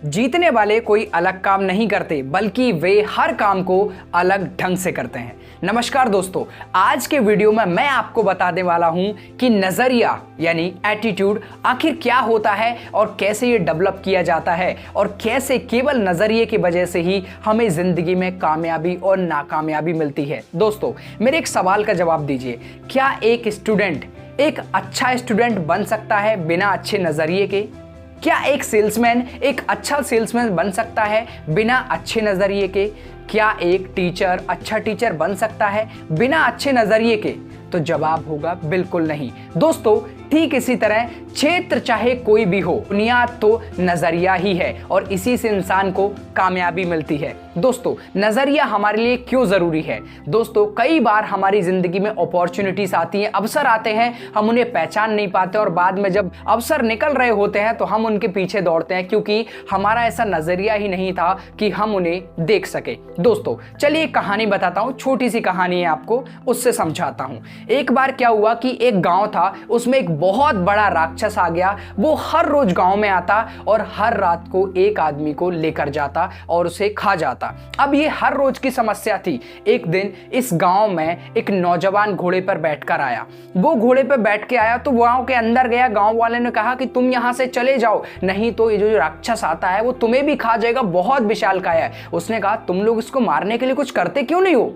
जीतने वाले कोई अलग काम नहीं करते बल्कि वे हर काम को अलग ढंग से करते हैं। नमस्कार दोस्तों, आज के वीडियो में मैं आपको बताने वाला हूं कि नजरिया यानी एटीट्यूड आखिर क्या होता है और कैसे ये डेवलप किया जाता है और कैसे केवल नजरिए की वजह से ही हमें जिंदगी में कामयाबी और नाकामयाबी मिलती है। दोस्तों, मेरे एक सवाल का जवाब दीजिए, क्या एक स्टूडेंट एक अच्छा स्टूडेंट बन सकता है बिना अच्छे नजरिए के? क्या एक सेल्समैन एक अच्छा सेल्समैन बन सकता है बिना अच्छे नजरिए के? क्या एक टीचर अच्छा टीचर बन सकता है बिना अच्छे नजरिए के? तो जवाब होगा बिल्कुल नहीं। दोस्तों, ठीक इसी तरह क्षेत्र चाहे कोई भी हो, बुनियाद तो नजरिया ही है और इसी से इंसान को कामयाबी मिलती है। दोस्तों, नजरिया हमारे लिए क्यों जरूरी है? दोस्तों, कई बार हमारी जिंदगी में अपॉर्चुनिटीज आती हैं, अवसर आते हैं, हम उन्हें पहचान नहीं पाते और बाद में जब अवसर निकल रहे होते हैं तो हम उनके पीछे दौड़ते हैं क्योंकि हमारा ऐसा नजरिया ही नहीं था कि हम उन्हें देख सके। दोस्तों, चलिए एक कहानी बताता हूं, छोटी सी कहानी है, आपको उससे समझाता हूं। एक बार क्या हुआ कि एक गांव था, उसमें एक बहुत बड़ा राक्षस आ गया। वो हर रोज गांव में आता और हर रात को एक आदमी को लेकर जाता और उसे खा जाता। अब ये हर रोज की समस्या थी। एक दिन इस गांव में एक नौजवान घोड़े पर बैठकर आया। वो घोड़े पर बैठ के आया तो गांव के अंदर गया। गांव वाले ने कहा कि तुम यहां से चले जाओ, नहीं तो ये जो राक्षस आता है वो तुम्हें भी खा जाएगा, बहुत विशालकाय है। उसने कहा, तुम लोग इसको मारने के लिए कुछ करते क्यों नहीं हो?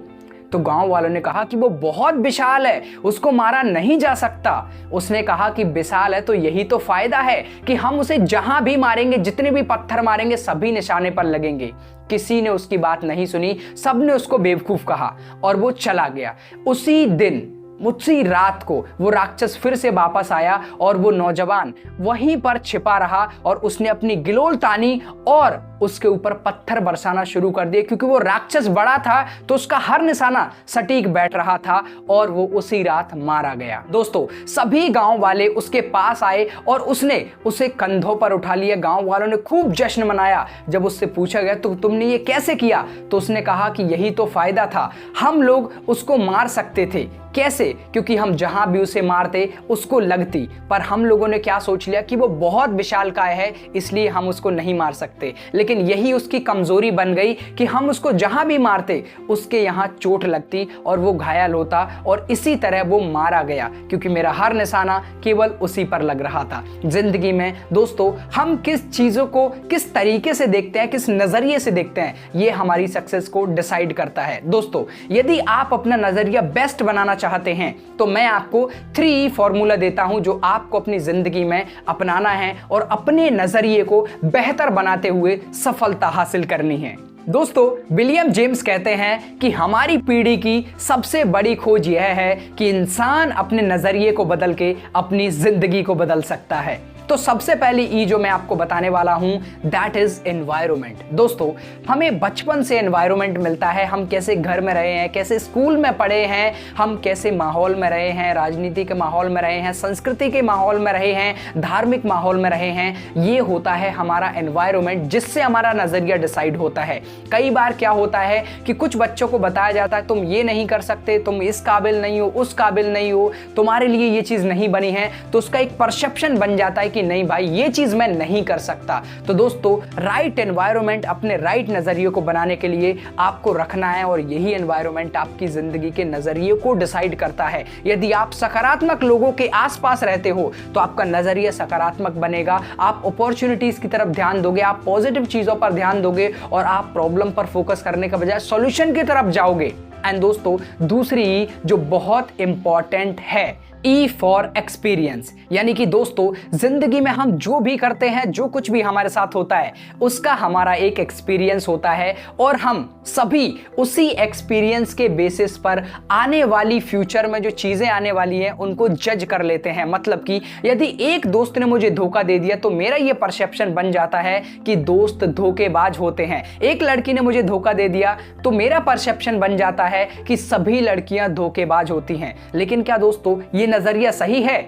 तो गांव वालों ने कहा कि वो बहुत विशाल है, उसको मारा नहीं जा सकता। उसने कहा कि विशाल है तो यही तो फायदा है कि हम उसे जहां भी मारेंगे, जितने भी पत्थर मारेंगे, सभी निशाने पर लगेंगे। किसी ने उसकी बात नहीं सुनी, सबने उसको बेवकूफ कहा और वो चला गया। उसी दिन उसी रात को वो राक्षस फिर से वापस आया और वो नौजवान वहीं पर छिपा रहा और उसने अपनी गिलोल तानी और उसके ऊपर पत्थर बरसाना शुरू कर दिए। क्योंकि वो राक्षस बड़ा था तो उसका हर निशाना सटीक बैठ रहा था और वो उसी रात मारा गया। दोस्तों, सभी गांव वाले उसके पास आए और उसने उसे कंधों पर उठा लिया। गांव वालों ने खूब जश्न मनाया। जब उससे पूछा गया तो तुमने ये कैसे किया, तो उसने कहा कि यही तो फायदा था, हम लोग उसको मार सकते थे। कैसे? क्योंकि हम जहां भी उसे मारते उसको लगती, पर हम लोगों ने क्या सोच लिया कि वो बहुत विशालकाय है इसलिए हम उसको नहीं मार सकते। लेकिन यही उसकी कमजोरी बन गई कि हम उसको जहां भी मारते उसके यहां चोट लगती और वो घायल होता और इसी तरह वो मारा गया क्योंकि मेरा हर निशाना केवल उसी पर लग रहा था। जिंदगी में दोस्तों, हम किस चीजों को किस तरीके से देखते हैं, किस नजरिए से देखते हैं, ये हमारी सक्सेस को डिसाइड करता है। दोस्तों, यदि आप अपना नजरिया बेस्ट बनाना चाहते हैं तो मैं आपको 3E फॉर्मूला देता हूं जो आपको अपनी जिंदगी में अपनाना है और अपने नजरिए को बेहतर बनाते हुए सफलता हासिल करनी है। दोस्तों, विलियम जेम्स कहते हैं कि हमारी पीढ़ी की सबसे बड़ी खोज यह है कि इंसान अपने नजरिए को बदल के अपनी जिंदगी को बदल सकता है। तो सबसे पहली ई जो मैं आपको बताने वाला हूं, दैट इज एनवायरनमेंट। दोस्तों, हमें बचपन से एनवायरनमेंट मिलता है, हम कैसे घर में रहे हैं, कैसे स्कूल में पढ़े हैं, हम कैसे माहौल में रहे हैं, राजनीति के माहौल में रहे हैं, संस्कृति के माहौल में रहे हैं, धार्मिक माहौल में रहे हैं। ये होता है हमारा एनवायरनमेंट जिससे हमारा नजरिया डिसाइड होता है। कई बार क्या होता है कि कुछ बच्चों को बताया जाता है तुम ये नहीं कर सकते, तुम इस काबिल नहीं हो, उस काबिल नहीं हो, तुम्हारे लिए ये चीज नहीं बनी है, तो उसका एक परसेप्शन बन जाता है कि नहीं भाई, ये चीज मैं नहीं कर सकता। तो दोस्तों, राइट एनवायरनमेंट अपने राइट नजरिए को बनाने के लिए आपको रखना है और यही एनवायरनमेंट आपकी जिंदगी के नजरिए को डिसाइड करता है। यदि आप सकारात्मक लोगों के आसपास रहते हो तो आपका नजरिया सकारात्मक बनेगा, आप अपॉर्चुनिटीज की तरफ ध्यान दोगे, आप पॉजिटिव चीजों पर ध्यान दोगे और आप प्रॉब्लम पर फोकस करने के बजाय सॉल्यूशन की तरफ जाओगे। एंड दोस्तों, दूसरी जो बहुत इंपॉर्टेंट है, E फॉर एक्सपीरियंस, यानी कि दोस्तों, जिंदगी में हम जो भी करते हैं, जो कुछ भी हमारे साथ होता है, उसका हमारा एक एक्सपीरियंस होता है और हम सभी उसी एक्सपीरियंस के बेसिस पर आने वाली फ्यूचर में जो चीजें आने वाली हैं उनको जज कर लेते हैं। मतलब कि यदि एक दोस्त ने मुझे धोखा दे दिया तो मेरा ये परसेप्शन बन जाता है कि दोस्त धोखेबाज होते हैं। एक लड़की ने मुझे धोखा दे दिया तो मेरा परसेप्शन बन जाता है कि सभी लड़कियां धोखेबाज होती हैं। लेकिन क्या दोस्तों, ये नजरिया सही है?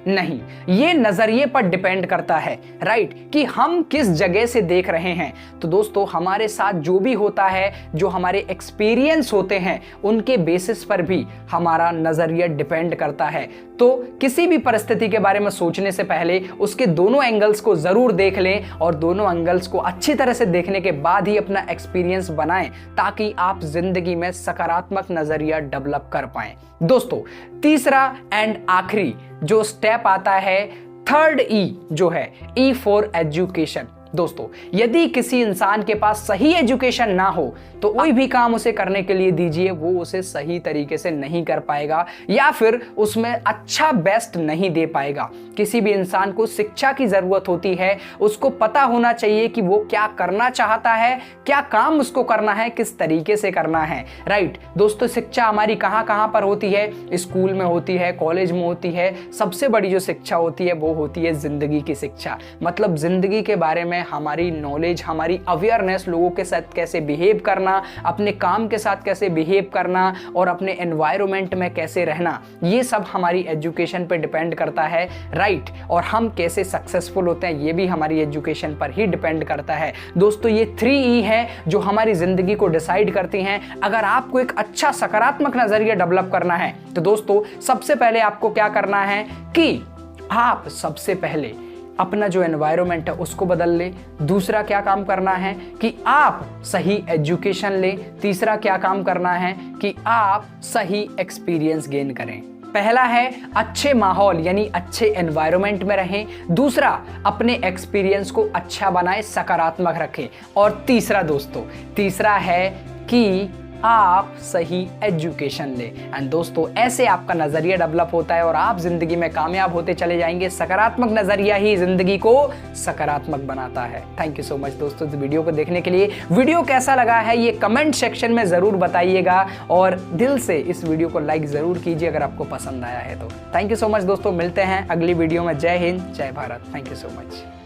नहीं, ये नजरिए पर डिपेंड करता है, राइट, कि हम किस जगह से देख रहे हैं। तो दोस्तों, हमारे साथ जो भी होता है, जो हमारे एक्सपीरियंस होते हैं, उनके बेसिस पर भी हमारा नजरिया डिपेंड करता है। तो किसी भी परिस्थिति के बारे में सोचने से पहले उसके दोनों एंगल्स को जरूर देख लें और दोनों एंगल्स को अच्छी तरह से देखने के बाद ही अपना एक्सपीरियंस बनाएं, ताकि आप जिंदगी में सकारात्मक नजरिया डेवलप कर पाएं। दोस्तों, तीसरा एंड आखिरी जो स्टेप आता है, थर्ड ई, जो है ई फॉर एजुकेशन। दोस्तों, यदि किसी इंसान के पास सही एजुकेशन ना हो तो कोई भी काम उसे करने के लिए दीजिए, वो उसे सही तरीके से नहीं कर पाएगा या फिर उसमें अच्छा बेस्ट नहीं दे पाएगा। किसी भी इंसान को शिक्षा की जरूरत होती है, उसको पता होना चाहिए कि वो क्या करना चाहता है, क्या काम उसको करना है, किस तरीके से करना है, राइट। दोस्तों, शिक्षा हमारी कहाँ कहाँ पर होती है? स्कूल में होती है, कॉलेज में होती है। सबसे बड़ी जो शिक्षा होती है वो होती है जिंदगी की शिक्षा। मतलब जिंदगी के बारे में हमारी नॉलेज, हमारी अवेयरनेस, लोगों के साथ कैसे बिहेव करना, अपने काम के साथ कैसे बिहेव करना और अपने एनवायरनमेंट में कैसे रहना, ये सब हमारी एजुकेशन पे डिपेंड करता है, राइट। और हम कैसे सक्सेसफुल होते हैं ये भी हमारी एजुकेशन पर ही डिपेंड करता है। दोस्तों, ये 3E है जो हमारी जिंदगी को डिसाइड करती हैं। अगर आपको एक अच्छा सकारात्मक नजरिया डेवलप करना है तो दोस्तों, सबसे पहले आपको क्या करना है कि आप सबसे पहले अपना जो एनवायरनमेंट है उसको बदल ले। दूसरा क्या काम करना है कि आप सही एजुकेशन लें। तीसरा क्या काम करना है कि आप सही एक्सपीरियंस गेन करें। पहला है अच्छे माहौल यानी अच्छे एनवायरनमेंट में रहें। दूसरा, अपने एक्सपीरियंस को अच्छा बनाएं, सकारात्मक रखें। और तीसरा दोस्तों, तीसरा है कि आप सही एजुकेशन लें। एंड दोस्तों, ऐसे आपका नजरिया डेवलप होता है और आप जिंदगी में कामयाब होते चले जाएंगे। सकारात्मक नजरिया ही जिंदगी को सकारात्मक बनाता है। थैंक यू सो मच दोस्तों इस वीडियो को देखने के लिए। वीडियो कैसा लगा है ये कमेंट सेक्शन में जरूर बताइएगा और दिल से इस वीडियो को लाइक जरूर कीजिए अगर आपको पसंद आया है तो। थैंक यू सो मच दोस्तों, मिलते हैं अगली वीडियो में। जय हिंद, जय Bharat. Thank you so much.